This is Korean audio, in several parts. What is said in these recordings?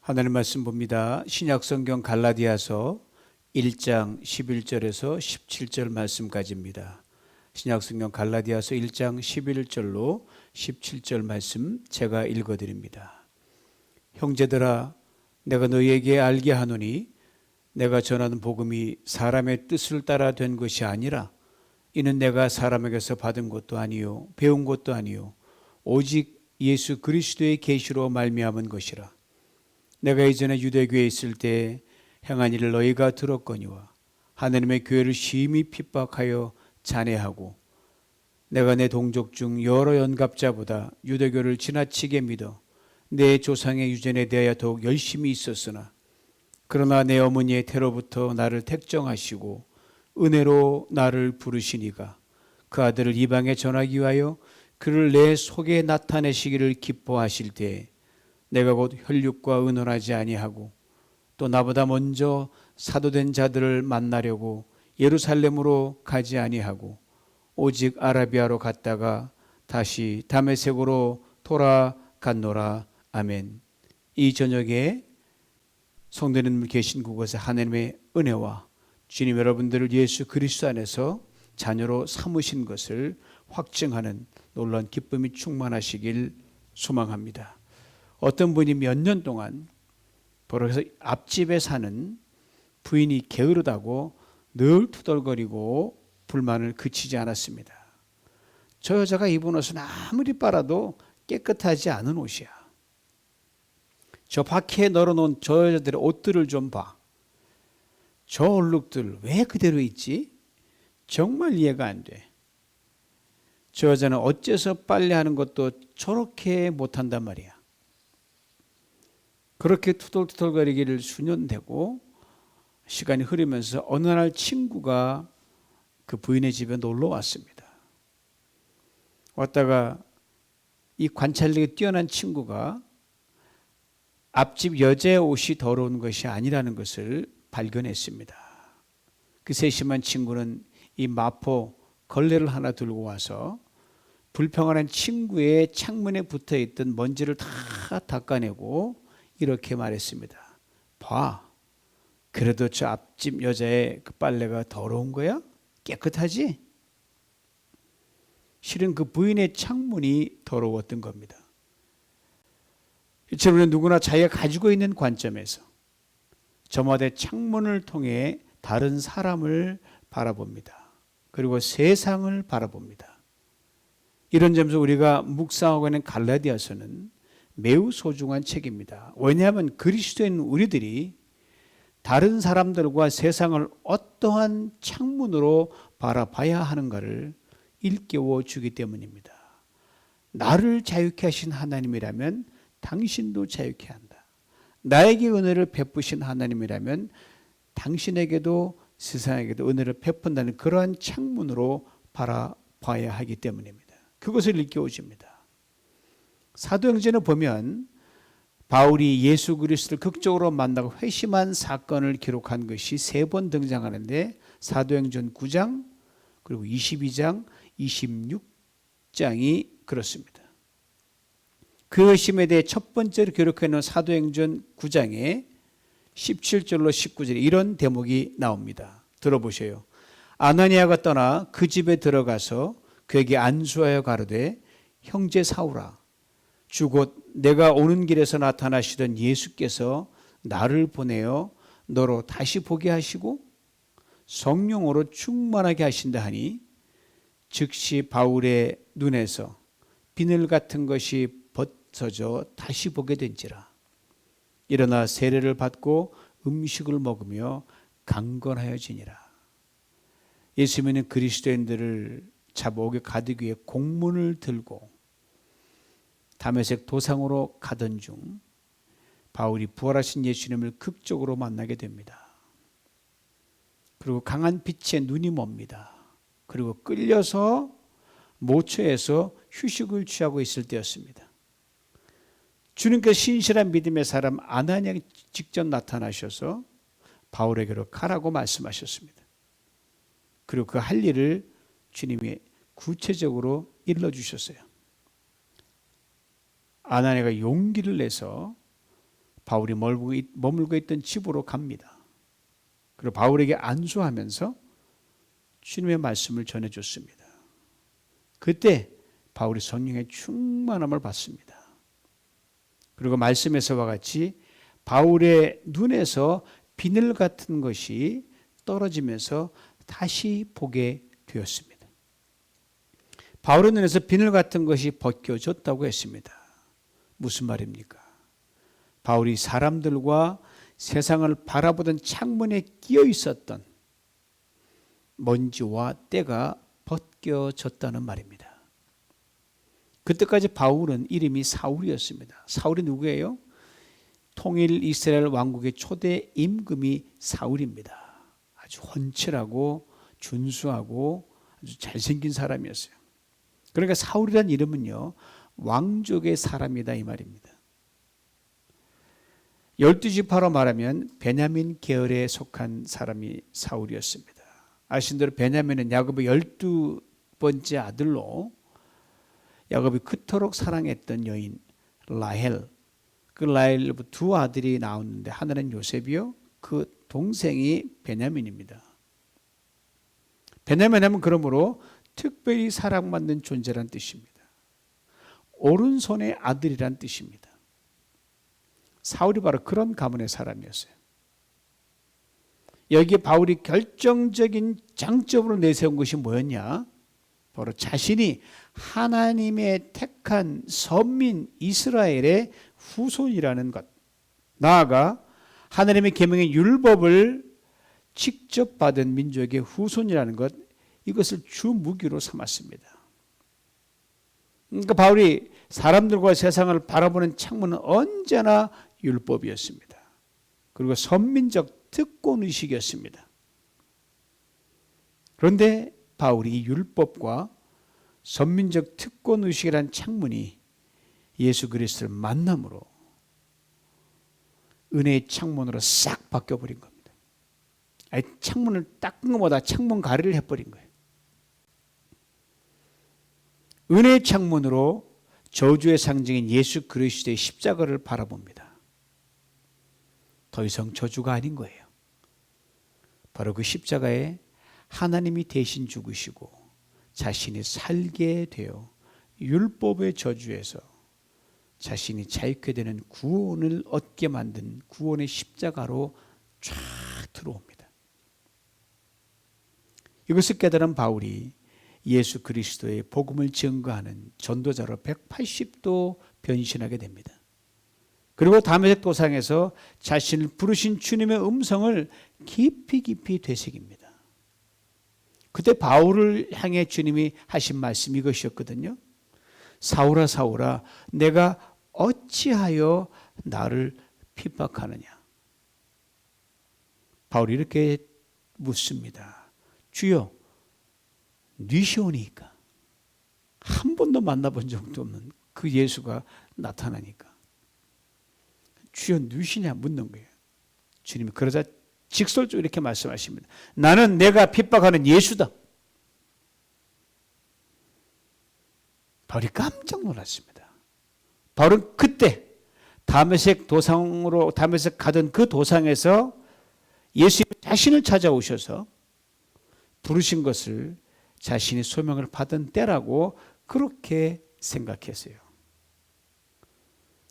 하나님 말씀 봅니다. 신약성경 갈라디아서 1장 11절에서 17절 말씀까지입니다. 신약성경 갈라디아서 1장 11절로 17절 말씀 제가 읽어드립니다. 형제들아, 내가 너희에게 알게 하노니 내가 전하는 복음이 사람의 뜻을 따라 된 것이 아니라 이는 내가 사람에게서 받은 것도 아니요 배운 것도 아니요 오직 예수 그리스도의 계시로 말미암은 것이라. 내가 이전에 유대교에 있을 때 행한 일을 너희가 들었거니와 하나님의 교회를 심히 핍박하여 잔해하고 내가 내 동족 중 여러 연갑자보다 유대교를 지나치게 믿어 내 조상의 유전에 대하여 더욱 열심히 있었으나 그러나 내 어머니의 태로부터 나를 택정하시고 은혜로 나를 부르시니가 그 아들을 이방에 전하기 위하여 그를 내 속에 나타내시기를 기뻐하실 때에 내가 곧 혈육과 의논하지 아니하고 또 나보다 먼저 사도된 자들을 만나려고 예루살렘으로 가지 아니하고 오직 아라비아로 갔다가 다시 다메섹으로 돌아갔노라. 아멘. 이 저녁에 성도님 계신 그곳에 하나님의 은혜와 주님 여러분들을 예수 그리스도 안에서 자녀로 삼으신 것을 확증하는 놀라운 기쁨이 충만하시길 소망합니다. 어떤 분이 몇 년 동안 벌어서 앞집에 사는 부인이 게으르다고 늘 투덜거리고 불만을 그치지 않았습니다. 저 여자가 입은 옷은 아무리 빨아도 깨끗하지 않은 옷이야. 저 밖에 널어놓은 저 여자들의 옷들을 좀 봐. 저 얼룩들 왜 그대로 있지? 정말 이해가 안 돼. 저 여자는 어째서 빨래하는 것도 저렇게 못한단 말이야. 그렇게 투덜투덜거리기를 수년 되고 시간이 흐르면서 어느 날 친구가 그 부인의 집에 놀러 왔습니다. 왔다가 이 관찰력이 뛰어난 친구가 앞집 여자의 옷이 더러운 것이 아니라는 것을 발견했습니다. 그 세심한 친구는 이 마포 걸레를 하나 들고 와서 불평하는 친구의 창문에 붙어있던 먼지를 다 닦아내고 이렇게 말했습니다. 봐, 그래도 저 앞집 여자의 그 빨래가 더러운 거야? 깨끗하지? 실은 그 부인의 창문이 더러웠던 겁니다. 이처럼 누구나 자기가 가지고 있는 관점에서 저마다 창문을 통해 다른 사람을 바라봅니다. 그리고 세상을 바라봅니다. 이런 점에서 우리가 묵상하고 있는 갈라디아서는 매우 소중한 책입니다. 왜냐하면 그리스도인 우리들이 다른 사람들과 세상을 어떠한 창문으로 바라봐야 하는가를 일깨워 주기 때문입니다. 나를 자유케 하신 하나님이라면 당신도 자유케 한다. 나에게 은혜를 베푸신 하나님이라면 당신에게도 세상에게도 은혜를 베푼다는 그러한 창문으로 바라봐야 하기 때문입니다. 그것을 일깨워 줍니다. 사도행전을 보면 바울이 예수 그리스도를 극적으로 만나고 회심한 사건을 기록한 것이 3번 등장하는데 사도행전 9장 그리고 22장 26장이 그렇습니다. 그 회심에 대해 첫 번째로 기록해 놓은 사도행전 9장에 17절로 19절에 이런 대목이 나옵니다. 들어보세요. 아나니아가 떠나 그 집에 들어가서 그에게 안수하여 가로되 형제 사울아 주 곧 내가 오는 길에서 나타나시던 예수께서 나를 보내어 너로 다시 보게 하시고 성령으로 충만하게 하신다 하니 즉시 바울의 눈에서 비늘 같은 것이 벗어져 다시 보게 된지라. 일어나 세례를 받고 음식을 먹으며 강건하여지니라. 예수 믿는 그리스도인들을 잡아오게 가두기 위해 공문을 들고 다메섹 도상으로 가던 중 바울이 부활하신 예수님을 극적으로 만나게 됩니다. 그리고 강한 빛에 눈이 멉니다. 그리고 끌려서 모처에서 휴식을 취하고 있을 때였습니다. 주님께서 신실한 믿음의 사람 아나니아에게 직접 나타나셔서 바울에게로 가라고 말씀하셨습니다. 그리고 그 할 일을 주님이 구체적으로 일러주셨어요. 아나니아가 용기를 내서 바울이 머물고 있던 집으로 갑니다. 그리고 바울에게 안수하면서 주님의 말씀을 전해줬습니다. 그때 바울이 성령의 충만함을 받습니다. 그리고 말씀에서와 같이 바울의 눈에서 비늘 같은 것이 떨어지면서 다시 보게 되었습니다. 바울의 눈에서 비늘 같은 것이 벗겨졌다고 했습니다. 무슨 말입니까? 바울이 사람들과 세상을 바라보던 창문에 끼어 있었던 먼지와 때가 벗겨졌다는 말입니다. 그때까지 바울은 이름이 사울이었습니다. 사울이 누구예요? 통일 이스라엘 왕국의 초대 임금이 사울입니다. 아주 훤칠하고 준수하고 아주 잘생긴 사람이었어요. 그러니까 사울이란 이름은요, 왕족의 사람이다 이 말입니다. 12지파로 말하면 베냐민 계열에 속한 사람이 사울이었습니다. 아신 대로 베냐민은 야곱의 12번째 아들로 야곱이 그토록 사랑했던 여인 라헬, 그 라헬로부터 두 아들이 나왔는데 하나는 요셉이요, 그 동생이 베냐민입니다. 베냐민 하면 그러므로 특별히 사랑받는 존재란 뜻입니다. 오른손의 아들이란 뜻입니다. 사울이 바로 그런 가문의 사람이었어요. 여기에 바울이 결정적인 장점으로 내세운 것이 뭐였냐? 바로 자신이 하나님의 택한 선민 이스라엘의 후손이라는 것, 나아가 하나님의 계명의 율법을 직접 받은 민족의 후손이라는 것, 이것을 주 무기로 삼았습니다. 그러니까 바울이 사람들과 세상을 바라보는 창문은 언제나 율법이었습니다. 그리고 선민적 특권의식이었습니다. 그런데 바울이 이 율법과 선민적 특권의식이라는 창문이 예수 그리스도를 만남으로 은혜의 창문으로 싹 바뀌어버린 겁니다. 아니, 창문을 닦은 것보다 창문 가리를 해버린 거예요. 은혜의 창문으로 저주의 상징인 예수 그리스도의 십자가를 바라봅니다. 더 이상 저주가 아닌 거예요. 바로 그 십자가에 하나님이 대신 죽으시고 자신이 살게 되어 율법의 저주에서 자신이 자유케 되는 구원을 얻게 만든 구원의 십자가로 쫙 들어옵니다. 이것을 깨달은 바울이 예수 그리스도의 복음을 증거하는 전도자로 180도 변신하게 됩니다. 그리고 다메섹 도상에서 자신을 부르신 주님의 음성을 깊이 되새깁니다. 그때 바울을 향해 주님이 하신 말씀이 이것이었거든요. 사울아 사울아 내가 어찌하여 나를 핍박하느냐. 바울이 이렇게 묻습니다. 주여 뉘시오니까. 한 번도 만나본 적도 없는 그 예수가 나타나니까 주여 누시냐 묻는 거예요. 주님이 그러자 직설적으로 이렇게 말씀하십니다. 나는 내가 핍박하는 예수다. 바울이 깜짝 놀랐습니다. 바울은 그때 다메섹 도상으로 다메섹 가던 그 도상에서 예수님 자신을 찾아오셔서 부르신 것을 자신이 소명을 받은 때라고 그렇게 생각했어요.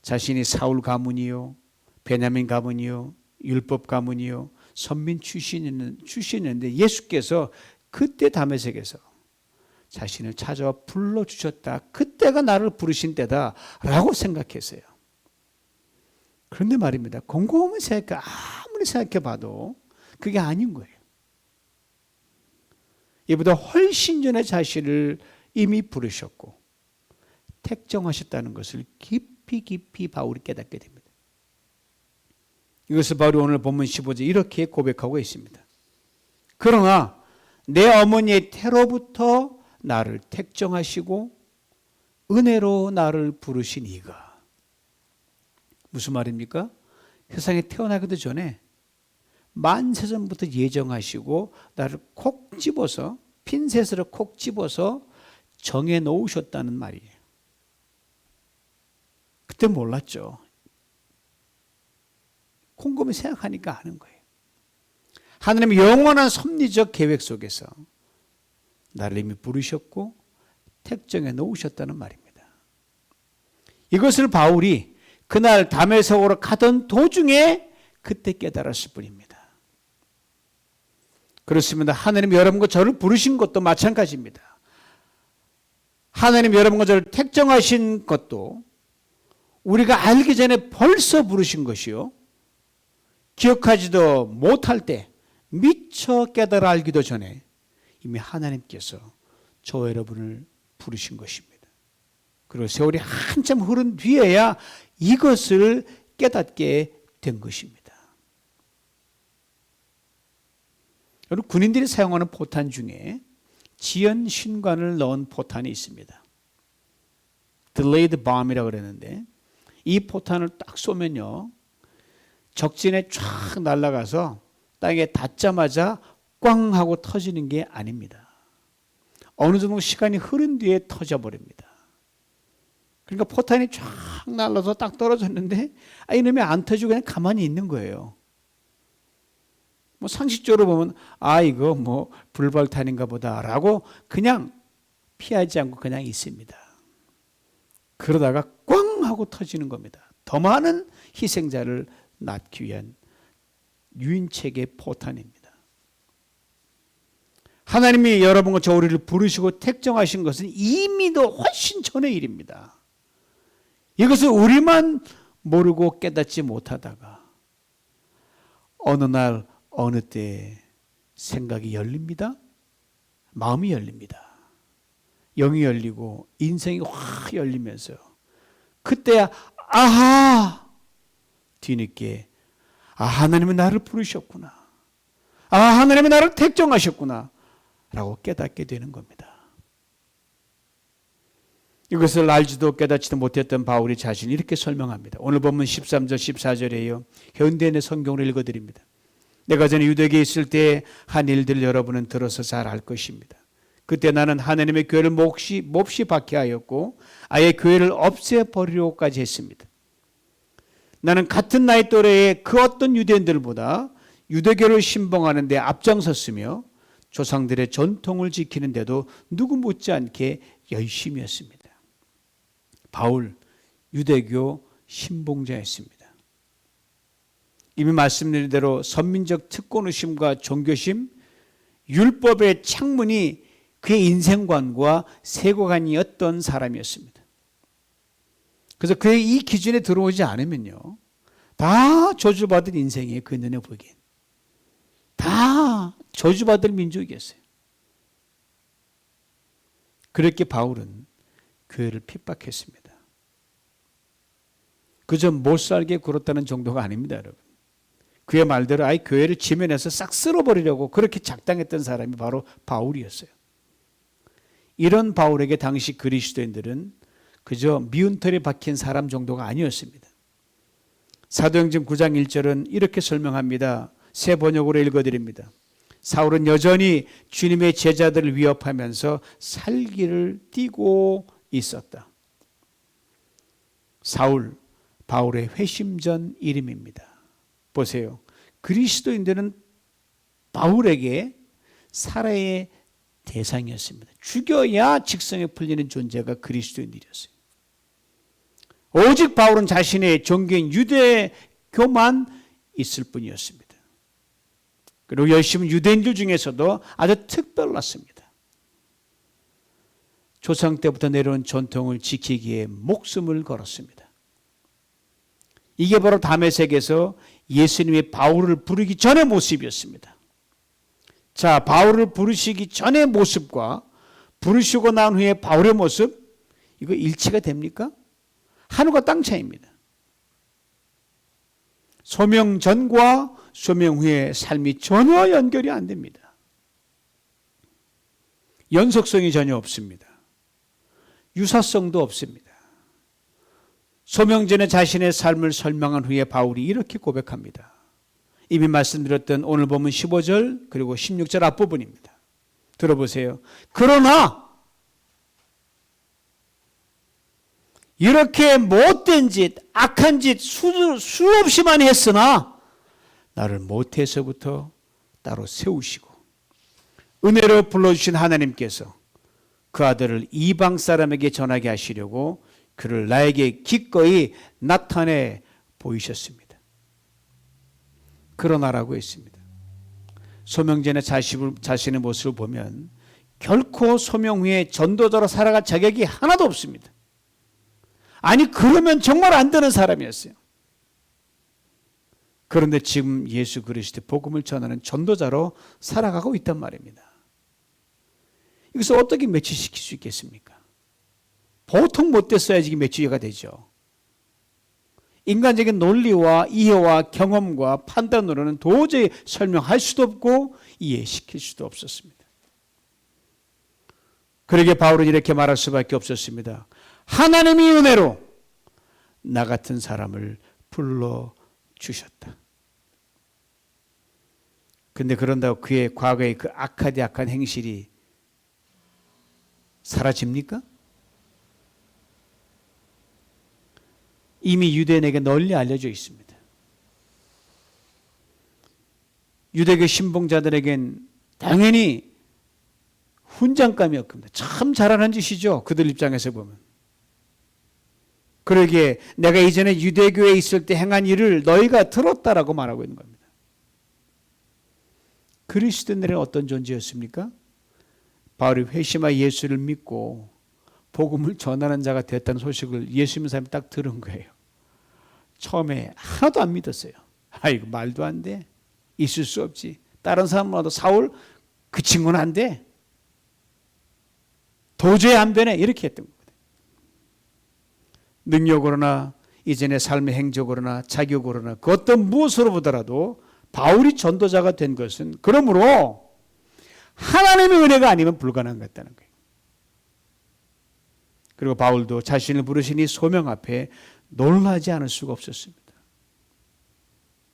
자신이 사울 가문이요, 베냐민 가문이요, 율법 가문이요, 선민 출신이었는데 예수께서 그때 다메섹에서 자신을 찾아와 불러주셨다. 그때가 나를 부르신 때다라고 생각했어요. 그런데 말입니다. 곰곰이 아무리 생각해봐도 그게 아닌 거예요. 이보다 훨씬 전에 자신을 이미 부르셨고 택정하셨다는 것을 깊이 바울이 깨닫게 됩니다. 이것을 바울이 오늘 본문 15절 이렇게 고백하고 있습니다. 그러나 내 어머니의 태로부터 나를 택정하시고 은혜로 나를 부르신 이가, 무슨 말입니까? 세상에 태어나기도 전에 만세전부터 예정하시고 나를 콕 집어서 핀셋으로 콕 집어서 정해 놓으셨다는 말이에요. 그때 몰랐죠. 곰곰이 생각하니까 아는 거예요. 하나님의 영원한 섭리적 계획 속에서 나를 이미 부르셨고 택정해 놓으셨다는 말입니다. 이것을 바울이 그날 다메섹으로 가던 도중에 그때 깨달았을 뿐입니다. 그렇습니다. 하나님 여러분과 저를 부르신 것도 마찬가지입니다. 하나님 여러분과 저를 택정하신 것도 우리가 알기 전에 벌써 부르신 것이요, 기억하지도 못할 때 미처 깨달아 알기도 전에 이미 하나님께서 저 여러분을 부르신 것입니다. 그리고 세월이 한참 흐른 뒤에야 이것을 깨닫게 된 것입니다. 여러분, 군인들이 사용하는 포탄 중에 지연 신관을 넣은 포탄이 있습니다. Delayed bomb이라고 그랬는데, 이 포탄을 딱 쏘면요, 적진에 쫙 날아가서 땅에 닿자마자 꽝 하고 터지는 게 아닙니다. 어느 정도 시간이 흐른 뒤에 터져버립니다. 그러니까 포탄이 쫙 날아서 딱 떨어졌는데 이놈이 안 터지고 그냥 가만히 있는 거예요. 뭐 상식적으로 보면 이거 뭐 불발탄인가 보다라고 그냥 피하지 않고 그냥 있습니다. 그러다가 꽝 하고 터지는 겁니다. 더 많은 희생자를 낳기 위한 유인책의 포탄입니다. 하나님이 여러분과 저 우리를 부르시고 택정하신 것은 이미도 훨씬 전의 일입니다. 이것을 우리만 모르고 깨닫지 못하다가 어느 날 어느 때 생각이 열립니다. 마음이 열립니다. 영이 열리고 인생이 확 열리면서 그때야 아하! 뒤늦게 하나님은 나를 부르셨구나. 하나님은 나를 택정하셨구나 라고 깨닫게 되는 겁니다. 이것을 알지도 깨닫지도 못했던 바울이 자신이 이렇게 설명합니다. 오늘 본문 13절 14절이에요. 현대인의 성경을 읽어드립니다. 내가 전에 유대교에 있을 때 한 일들을 여러분은 들어서 잘 알 것입니다. 그때 나는 하나님의 교회를 몹시 박해하였고 아예 교회를 없애버리려고까지 했습니다. 나는 같은 나이 또래의 그 어떤 유대인들보다 유대교를 신봉하는 데 앞장섰으며 조상들의 전통을 지키는 데도 누구 못지않게 열심히 했습니다. 바울, 유대교 신봉자였습니다. 이미 말씀드린 대로 선민적 특권의심과 종교심, 율법의 창문이 그의 인생관과 세계관이었던 사람이었습니다. 그래서 그의 이 기준에 들어오지 않으면요, 다 저주받은 인생이에요. 그 눈에 보기엔 다 저주받을 민족이었어요. 그렇게 바울은 교회를 핍박했습니다. 그저 못 살게 굴었다는 정도가 아닙니다, 여러분. 그의 말대로 아예 교회를 지면에서 싹 쓸어버리려고 그렇게 작당했던 사람이 바로 바울이었어요. 이런 바울에게 당시 그리스도인들은 그저 미운 털에 박힌 사람 정도가 아니었습니다. 사도행전 9장 1절은 이렇게 설명합니다. 새 번역으로 읽어드립니다. 사울은 여전히 주님의 제자들을 위협하면서 살기를 띠고 있었다. 사울, 바울의 회심전 이름입니다. 보세요. 그리스도인들은 바울에게 살해의 대상이었습니다. 죽여야 직성에 풀리는 존재가 그리스도인들이었어요. 오직 바울은 자신의 종교인 유대교만 있을 뿐이었습니다. 그리고 열심히 유대인들 중에서도 아주 특별났습니다. 조상 때부터 내려온 전통을 지키기에 목숨을 걸었습니다. 이게 바로 다메섹에서 예수님이 바울을 부르기 전의 모습이었습니다. 자, 바울을 부르시기 전의 모습과 부르시고 난 후에 바울의 모습, 이거 일치가 됩니까? 하늘과 땅 차이입니다. 소명 전과 소명 후의 삶이 전혀 연결이 안 됩니다. 연속성이 전혀 없습니다. 유사성도 없습니다. 소명 전에 자신의 삶을 설명한 후에 바울이 이렇게 고백합니다. 이미 말씀드렸던 오늘 본문 15절 그리고 16절 앞부분입니다. 들어보세요. 그러나 이렇게 못된 짓, 악한 짓 수없이 많이 했으나 나를 모태에서부터 따로 세우시고 은혜로 불러주신 하나님께서 그 아들을 이방 사람에게 전하게 하시려고 그를 나에게 기꺼이 나타내 보이셨습니다. 그러나라고 했습니다. 소명전에 자신의 모습을 보면 결코 소명 후에 전도자로 살아갈 자격이 하나도 없습니다. 아니 그러면 정말 안 되는 사람이었어요. 그런데 지금 예수 그리스도의 복음을 전하는 전도자로 살아가고 있단 말입니다. 이것을 어떻게 매치시킬 수 있겠습니까? 보통 못됐어야지 이게 매치가 되죠. 인간적인 논리와 이해와 경험과 판단으로는 도저히 설명할 수도 없고 이해시킬 수도 없었습니다. 그러기에 바울은 이렇게 말할 수밖에 없었습니다. 하나님이 은혜로 나 같은 사람을 불러주셨다. 근데 그런다고 그의 과거의 그 악한 행실이 사라집니까? 이미 유대인에게 널리 알려져 있습니다. 유대교 신봉자들에겐 당연히 훈장감이었습니다. 참 잘하는 짓이죠. 그들 입장에서 보면. 그러기에 내가 이전에 유대교에 있을 때 행한 일을 너희가 들었다라고 말하고 있는 겁니다. 그리스도인들은 어떤 존재였습니까? 바울이 회심하여 예수를 믿고 복음을 전하는 자가 됐다는 소식을 예수 믿는 사람이 딱 들은 거예요. 처음에 하나도 안 믿었어요. 이거 말도 안 돼. 있을 수 없지. 다른 사람마다 사울 그 친구는 안 돼. 도저히 안 되네. 이렇게 했던 거거든요. 능력으로나 이전의 삶의 행적으로나 자격으로나 그 어떤 무엇으로 보더라도 바울이 전도자가 된 것은 그러므로 하나님의 은혜가 아니면 불가능한 것 같다는 거예요. 그리고 바울도 자신을 부르신 이 소명 앞에 놀라지 않을 수가 없었습니다.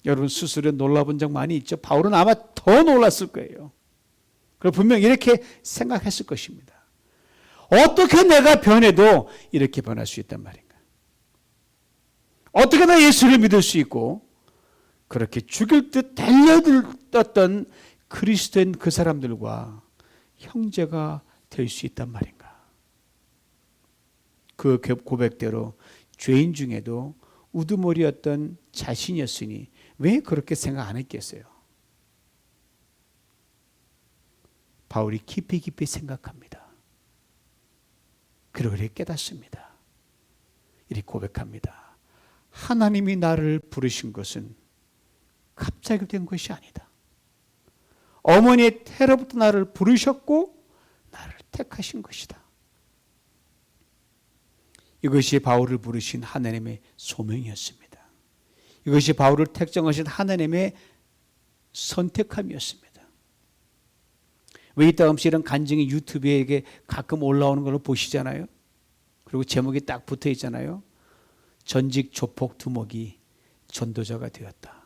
여러분 스스로 놀라본 적 많이 있죠? 바울은 아마 더 놀랐을 거예요. 그리고 분명 이렇게 생각했을 것입니다. 어떻게 내가 변해도 이렇게 변할 수 있단 말인가? 어떻게 나 예수를 믿을 수 있고 그렇게 죽일 듯 달려들었던 그리스도인 그 사람들과 형제가 될 수 있단 말인가? 그 고백대로 죄인 중에도 우두머리였던 자신이었으니 왜 그렇게 생각 안 했겠어요? 바울이 깊이 생각합니다. 그리고 이렇게 깨닫습니다. 이렇게 고백합니다. 하나님이 나를 부르신 것은 갑자기 된 것이 아니다. 어머니의 태로부터 나를 부르셨고 나를 택하신 것이다. 이것이 바울을 부르신 하나님의 소명이었습니다. 이것이 바울을 택정하신 하나님의 선택함이었습니다. 왜 이따 없이 이런 간증이 유튜브에 가끔 올라오는 걸 보시잖아요. 그리고 제목이 딱 붙어 있잖아요. 전직 조폭 두목이 전도자가 되었다.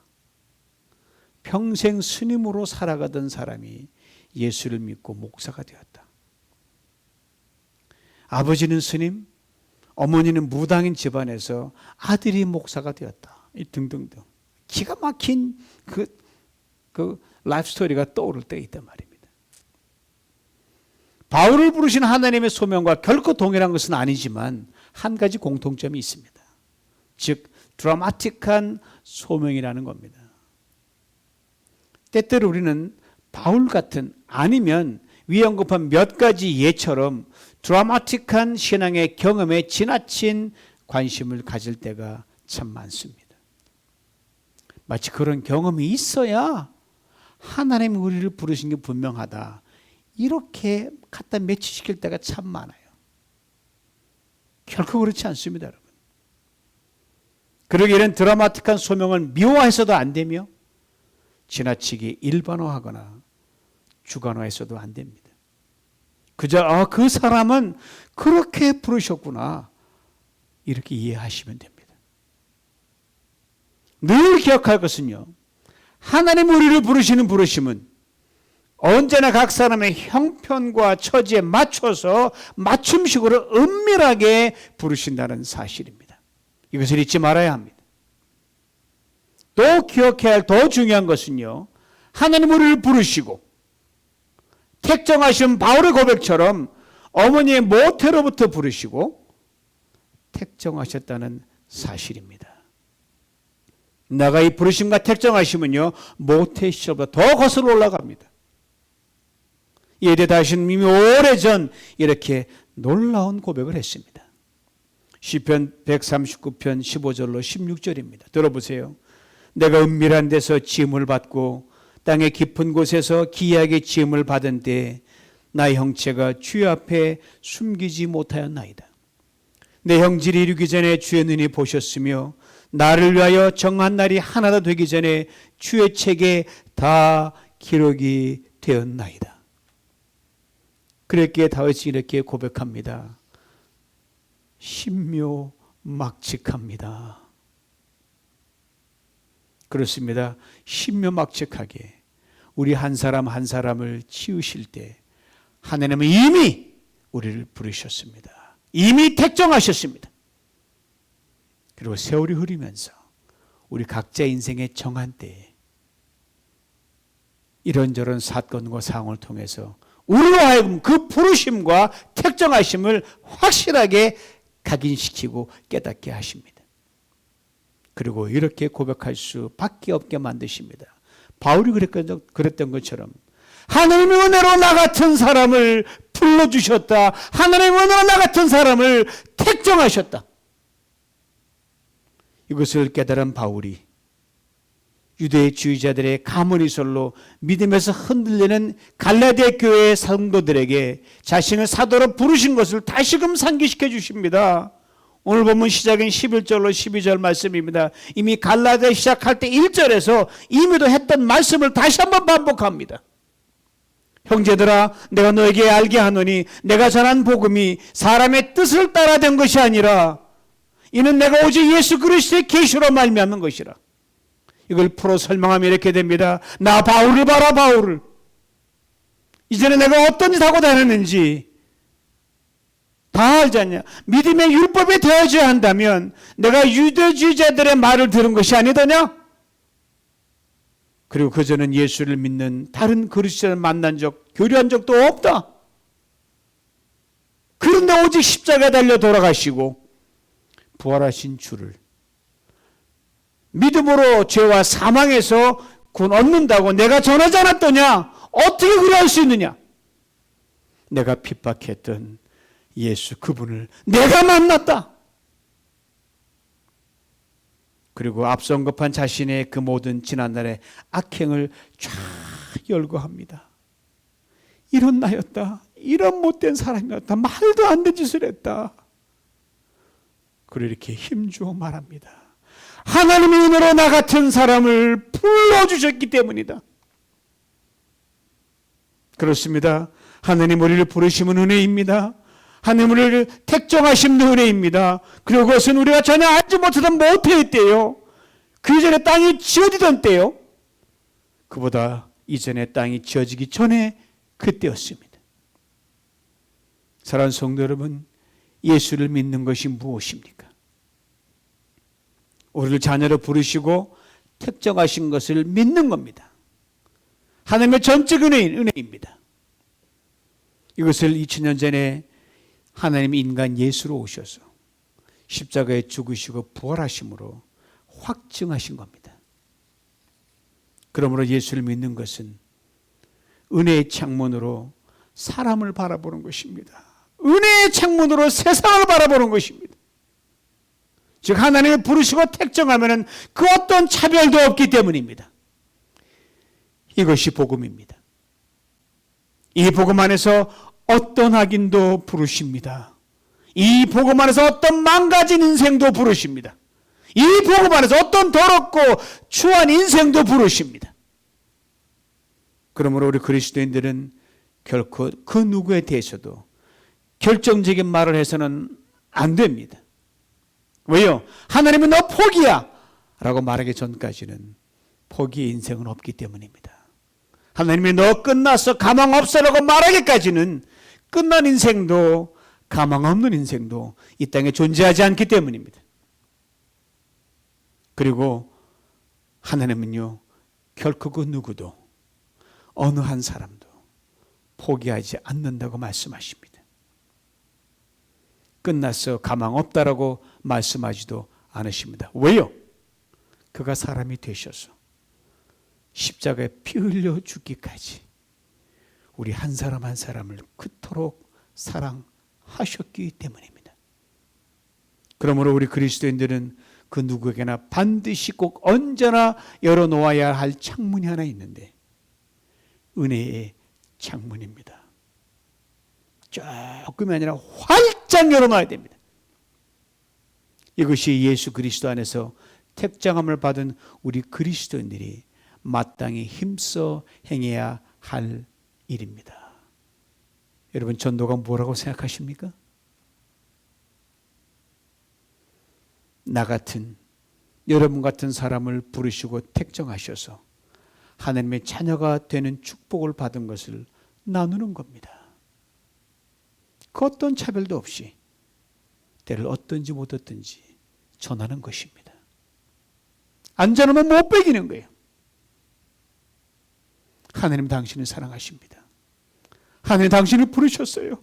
평생 스님으로 살아가던 사람이 예수를 믿고 목사가 되었다. 아버지는 스님, 어머니는 무당인 집안에서 아들이 목사가 되었다. 등등등. 기가 막힌 그 라이프 스토리가 떠오를 때 있단 말입니다. 바울을 부르신 하나님의 소명과 결코 동일한 것은 아니지만 한 가지 공통점이 있습니다. 즉 드라마틱한 소명이라는 겁니다. 때때로 우리는 바울 같은 아니면 위에 언급한 몇 가지 예처럼 드라마틱한 신앙의 경험에 지나친 관심을 가질 때가 참 많습니다. 마치 그런 경험이 있어야 하나님이 우리를 부르신 게 분명하다. 이렇게 갖다 매치시킬 때가 참 많아요. 결코 그렇지 않습니다, 여러분. 그러기에 이런 드라마틱한 소명을 미워해서도 안 되며 지나치게 일반화하거나 주관화해서도 안 됩니다. 그저 그 사람은 그렇게 부르셨구나 이렇게 이해하시면 됩니다. 늘 기억할 것은요. 하나님 우리를 부르시는 부르심은 언제나 각 사람의 형편과 처지에 맞춰서 맞춤식으로 은밀하게 부르신다는 사실입니다. 이것을 잊지 말아야 합니다. 또 기억해야 할 더 중요한 것은요, 하나님 우리를 부르시고 택정하신 바울의 고백처럼 어머니의 모태로부터 부르시고 택정하셨다는 사실입니다. 내가 이 부르심과 택정하심은요, 모태 시절보다 더 거슬러 올라갑니다. 이에 대해 다시는 이미 오래전 이렇게 놀라운 고백을 했습니다. 시편 139편 15절로 16절입니다. 들어보세요. 내가 은밀한 데서 지음을 받고 땅의 깊은 곳에서 기이하게 지음을 받은 때에 나의 형체가 주의 앞에 숨기지 못하였나이다. 내 형질이 이루기 전에 주의 눈이 보셨으며 나를 위하여 정한 날이 하나도 되기 전에 주의 책에 다 기록이 되었나이다. 그랬기에 다윗이 이렇게 고백합니다. 신묘막측합니다. 그렇습니다. 신묘막측하게 우리 한 사람 한 사람을 지으실 때 하나님은 이미 우리를 부르셨습니다. 이미 택정하셨습니다. 그리고 세월이 흐르면서 우리 각자 인생의 정한 때에 이런저런 사건과 상황을 통해서 우리로 하여금 그 부르심과 택정하심을 확실하게 각인시키고 깨닫게 하십니다. 그리고 이렇게 고백할 수밖에 없게 만드십니다. 바울이 그랬던 것처럼 하나님의 은혜로 나 같은 사람을 불러주셨다. 하나님의 은혜로 나 같은 사람을 택정하셨다. 이것을 깨달은 바울이 유대주의자들의 가문이설로 믿음에서 흔들리는 갈라디아 교회의 성도들에게 자신을 사도로 부르신 것을 다시금 상기시켜 주십니다. 오늘 본문 시작인 11절로 12절 말씀입니다. 이미 갈라디아 시작할 때 1절에서 이미도 했던 말씀을 다시 한번 반복합니다. 형제들아, 내가 너에게 알게 하노니 내가 전한 복음이 사람의 뜻을 따라 된 것이 아니라 이는 내가 오직 예수 그리스도의 계시로 말미암는 것이라. 이걸 풀어 설명하면 이렇게 됩니다. 나 바울을 봐라, 바울을. 이전에 내가 어떤 짓 하고 다녔는지 다 알지 않냐. 믿음의 율법에 대하여야 한다면 내가 유대주의자들의 말을 들은 것이 아니더냐. 그리고 그전엔 예수를 믿는 다른 그리스도를 만난 적, 교류한 적도 없다. 그런데 오직 십자가에 달려 돌아가시고 부활하신 주를 믿음으로 죄와 사망에서 구원 얻는다고 내가 전하지 않았더냐? 어떻게 그리 할 수 있느냐? 내가 핍박했던 예수 그분을 내가 만났다. 그리고 앞서 언급한 자신의 그 모든 지난날의 악행을 쫙 열거합니다. 이런 나였다. 이런 못된 사람이었다. 말도 안 되는 짓을 했다. 그리고 이렇게 힘주어 말합니다. 하나님의 은혜로 나 같은 사람을 불러주셨기 때문이다. 그렇습니다. 하나님 우리를 부르시면 은혜입니다. 하나님 우리를 택정하심도 은혜입니다. 그리고 그것은 우리가 전혀 알지 못하던 모태의 때요. 그 이전에 땅이 지어지던 때요. 그보다 이전에 땅이 지어지기 전에 그때였습니다. 사랑하는 성도 여러분, 예수를 믿는 것이 무엇입니까? 우리를 자녀로 부르시고 택정하신 것을 믿는 겁니다. 하나님의 전적 은혜입니다. 이것을 2000년 전에 하나님이 인간 예수로 오셔서 십자가에 죽으시고 부활하심으로 확증하신 겁니다. 그러므로 예수를 믿는 것은 은혜의 창문으로 사람을 바라보는 것입니다. 은혜의 창문으로 세상을 바라보는 것입니다. 즉 하나님이 부르시고 택정하면 그 어떤 차별도 없기 때문입니다. 이것이 복음입니다. 이 복음 안에서 어떤 악인도 부르십니다. 이 복음 안에서 어떤 망가진 인생도 부르십니다. 이 복음 안에서 어떤 더럽고 추한 인생도 부르십니다. 그러므로 우리 그리스도인들은 결코 그 누구에 대해서도 결정적인 말을 해서는 안 됩니다. 왜요? 하나님은 너 포기야 라고 말하기 전까지는 포기의 인생은 없기 때문입니다. 하나님이 너 끝났어 가망 없어라고 말하기까지는 끝난 인생도 가망 없는 인생도 이 땅에 존재하지 않기 때문입니다. 그리고 하나님은요, 결코 그 누구도, 어느 한 사람도 포기하지 않는다고 말씀하십니다. 끝났어, 가망 없다라고 말씀하지도 않으십니다. 왜요? 그가 사람이 되셔서 십자가에 피 흘려 죽기까지 우리 한 사람 한 사람을 그토록 사랑하셨기 때문입니다. 그러므로 우리 그리스도인들은 그 누구에게나 반드시 꼭 언제나 열어놓아야 할 창문이 하나 있는데, 은혜의 창문입니다. 조금이 아니라 활짝 열어놔야 됩니다. 이것이 예수 그리스도 안에서 택정함을 받은 우리 그리스도인들이 마땅히 힘써 행해야 할 일입니다. 여러분, 전도가 뭐라고 생각하십니까? 나 같은, 여러분 같은 사람을 부르시고 택정하셔서 하나님의 자녀가 되는 축복을 받은 것을 나누는 겁니다. 그 어떤 차별도 없이 때를 얻든지 못 얻든지 전하는 것입니다. 안 전하면 못 배기는 거예요. 하나님 당신을 사랑하십니다. 하나님 당신을 부르셨어요.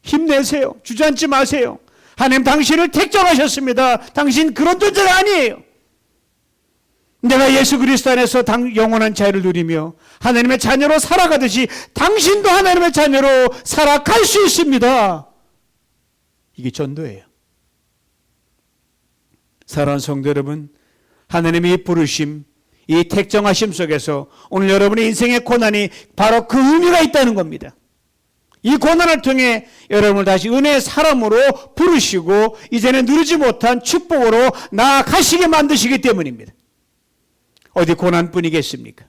힘내세요. 주저앉지 마세요. 하나님 당신을 택정하셨습니다. 당신 그런 존재가 아니에요. 내가 예수 그리스도 안에서 영원한 자유를 누리며 하나님의 자녀로 살아가듯이 당신도 하나님의 자녀로 살아갈 수 있습니다. 이게 전도예요. 사랑하는 성도 여러분, 하나님의 이 부르심, 이 택정하심 속에서 오늘 여러분의 인생의 고난이 바로 그 의미가 있다는 겁니다. 이 고난을 통해 여러분을 다시 은혜의 사람으로 부르시고 이제는 누리지 못한 축복으로 나아가시게 만드시기 때문입니다. 어디 고난뿐이겠습니까?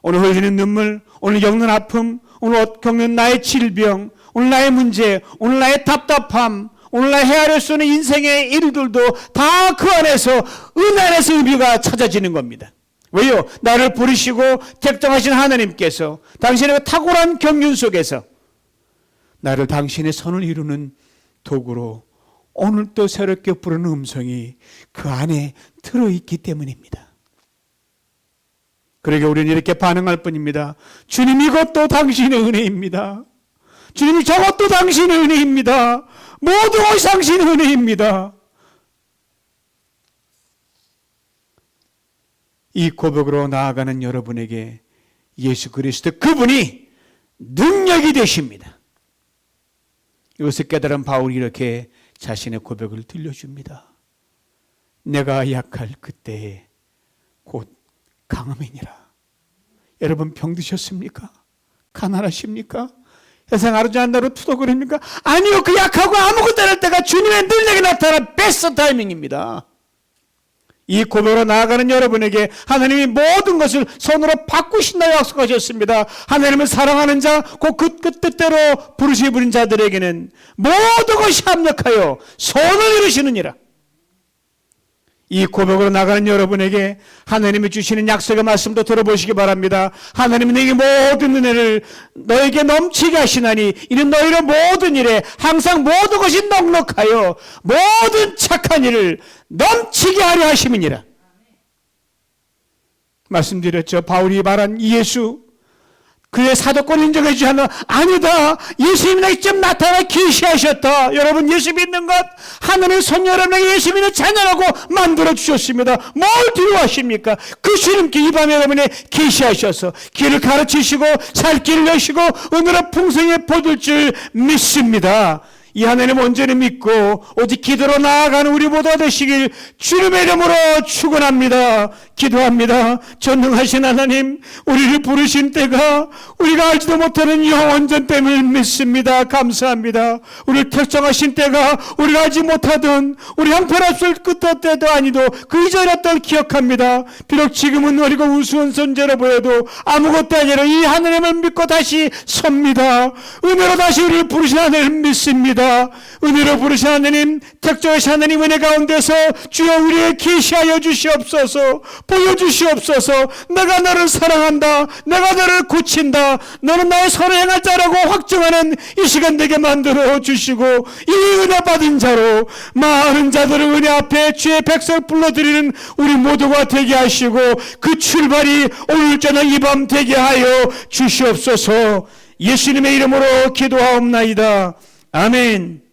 오늘 흘리는 눈물, 오늘 겪는 아픔, 오늘 겪는 나의 질병, 오늘 나의 문제, 오늘 나의 답답함, 오늘 날 헤아릴 수 없는 인생의 일들도 다 그 안에서, 은혜 안에서 의미가 찾아지는 겁니다. 왜요? 나를 부르시고 택정하신 하나님께서 당신의 탁월한 경륜 속에서 나를 당신의 선을 이루는 도구로 오늘 또 새롭게 부르는 음성이 그 안에 들어있기 때문입니다. 그러게 우리는 이렇게 반응할 뿐입니다. 주님, 이것도 당신의 은혜입니다. 주님, 저것도 당신의 은혜입니다. 모든 것이 당신의 은혜입니다. 이 고백으로 나아가는 여러분에게 예수 그리스도 그분이 능력이 되십니다. 이것을 깨달은 바울이 이렇게 자신의 고백을 들려줍니다. 내가 약할 그때에 곧 강함이니라. 여러분, 병드셨습니까? 가난하십니까? 세상 아르지한다로 투덜거립니까? 아니요, 그 약하고 아무것도 안 할 때가 주님의 능력이 나타난 베스트 타이밍입니다. 이 고백으로 나아가는 여러분에게 하나님이 모든 것을 손으로 바꾸신다고 약속하셨습니다. 하나님을 사랑하는 자, 곧 그 뜻대로 부르시 부린 자들에게는 모든 것이 합력하여 선을 이루시느니라. 이 고백으로 나가는 여러분에게 하나님이 주시는 약속의 말씀도 들어보시기 바랍니다. 하나님이 너에게 모든 은혜를 너에게 넘치게 하시나니 이는 너희의 모든 일에 항상 모든 것이 넉넉하여 모든 착한 일을 넘치게 하려 하심이니라. 말씀드렸죠. 바울이 말한 예수, 그의 사도권 인정해주지 않아. 아니다, 예수님이 나에게 직접 나타나 계시하셨다. 여러분, 예수 믿는 것, 하나님의 손 여러분에게 예수 믿는 자녀라고 만들어주셨습니다. 뭘 두려워하십니까? 그 주님께 이 밤에 여러분에 계시하셔서 길을 가르치시고 살 길을 여시고 은혜로 풍성히 보줄 줄 믿습니다. 이 하나님 온전히 믿고 오직 기도로 나아가는 우리 모두가 되시길 주님의 이름으로 축원합니다. 기도합니다. 전능하신 하나님, 우리를 부르신 때가 우리가 알지도 못하는 영원전 됨을 믿습니다. 감사합니다. 우리를 택정하신 때가 우리가 알지 못하던 우리 형편없을 끝 때도 아니도 그 이전의 때를 기억합니다. 비록 지금은 어리고 우스운 존재로 보여도 아무것도 아니라 이 하나님을 믿고 다시 섭니다. 은혜로 다시 우리를 부르신 하나님을 믿습니다. 기도합니다. 은혜로 부르신 하나님, 택정하신 하나님 은혜 가운데서 주여 우리에게 계시하여 주시옵소서. 보여주시옵소서. 내가 너를 사랑한다, 내가 너를 고친다, 너는 나의 선을 행할 자라고 확증하는 이 시간 되게 만들어 주시고, 이 은혜 받은 자로 많은 자들을 은혜 앞에 주의 백성을 불러드리는 우리 모두가 되게 하시고, 그 출발이 오늘 저녁 이 밤 되게 하여 주시옵소서. 예수님의 이름으로 기도하옵나이다. 아멘.